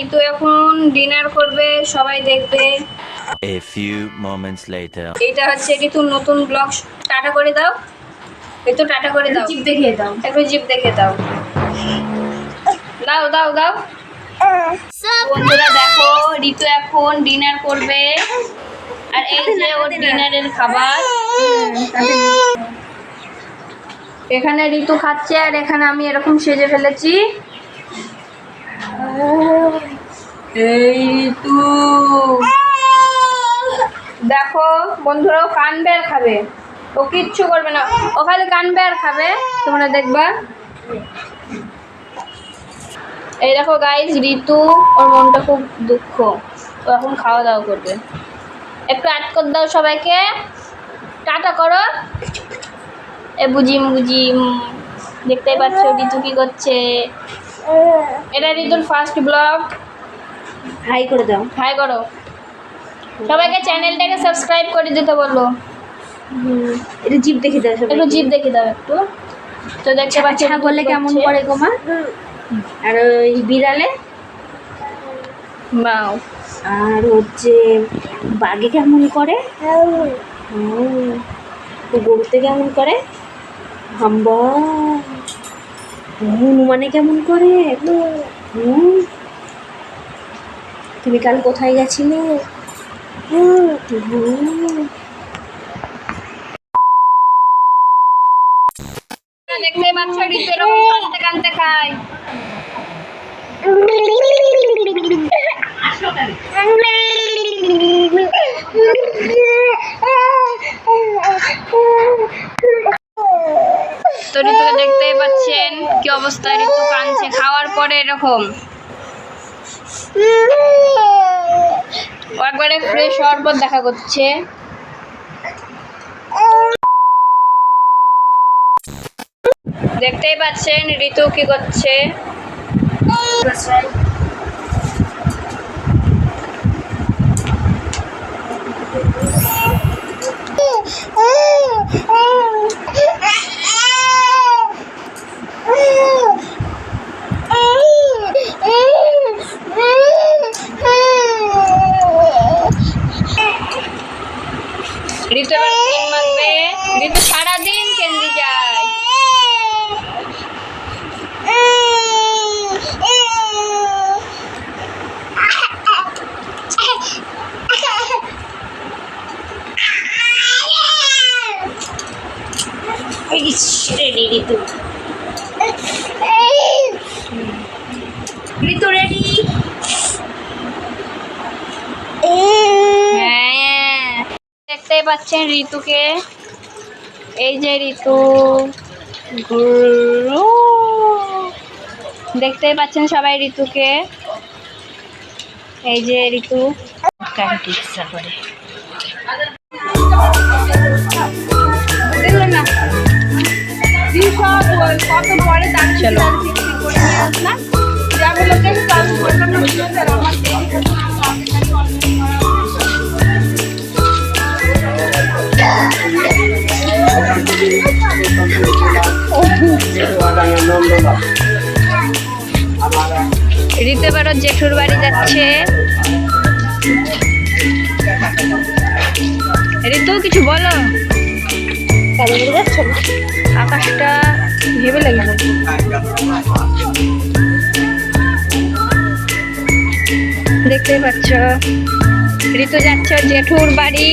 ঋতু এখন ডিনার করবে, সবাই দেখবে। A few moments later. এটা হচ্ছে ঋতুর নতুন ব্লগ। টাটা করে দাও ঋতু, টাটা করে দাও, জিভ দেখিয়ে দাও, একটু জিভ দেখে দাও। দাও দাও দাও। বন্ধুরা দেখো, ঋতু এখন ডিনার করবে, আর এই যে ওর ডিনারের খাবার। এখানে ঋতু খাচ্ছে, আর এখানে আমি এরকম সেজে ফেলেছি। এই ঋতু দেখো বন্ধুরা, ও কানবে আর খাবে, ও কিচ্ছু করবে না, ও খালি কানবে আর খাবে, তোমরা দেখবা। এই দেখো গাইজ, ঋতু ওর মনটা খুব দুঃখ, ও এখন খাওয়া দাওয়া করবে। একটু অ্যাড করে দাও সবাইকে, টাটা করো। এ বুঝিম বুঝিম, দেখতেই পাচ্ছ ঋতু কি করছে। এটা ঋতুর ফার্স্ট ব্লগ। হাই করে দাও, হাই করো সবাইকে, চ্যানেলটাকে সাবস্ক্রাইব করে দিতে বললো। এটা জিভ দেখে দাও, একটু জিভ দেখে দাও একটু। তো দেখতে পাচ্ছি ছাগলে কেমন করে গো মা, আর ওই বিড়ালে, বাও, আর হচ্ছে বাঘে কেমন করে, গরুতে কেমন করে, হাম্বা, হনুমানে কেমন করে। তুমি কাল কোথায় গেছিলে? দেখতে পাচ্ছ ঋতু এরকম কাঁদতে কাঁদতে খায়। তো ঋতুকে দেখতেই পাচ্ছেন কি অবস্থা, ঋতু কাঁদছে খাওয়ার পরে এরকম। একবারে ফ্রেশ হওয়ার পর দেখা করছে। দেখতেই পাচ্ছেন ঋতু কি করছে। ঋতু এবার কেন মাখবে, ঋতু সারাদিন কেন্দ্রে যায়। রেডি ঋতু, ঋতু রেডি। হ্যাঁ, দেখতেই পাচ্ছেন ঋতুকে, এই যে ঋতু, দেখতেই পাচ্ছেন সবাই ঋতুকে, এই যে ঋতু ইচ্ছা করে না। কত পরে তার চলো ঋতু এবার জেঠুর বাড়ি যাচ্ছে। ঋতু কিছু বলো, আকাশটা ভেবে লাগবে। দেখতেই পাচ্ছ ঋতু যাচ্ছে জেঠুর বাড়ি।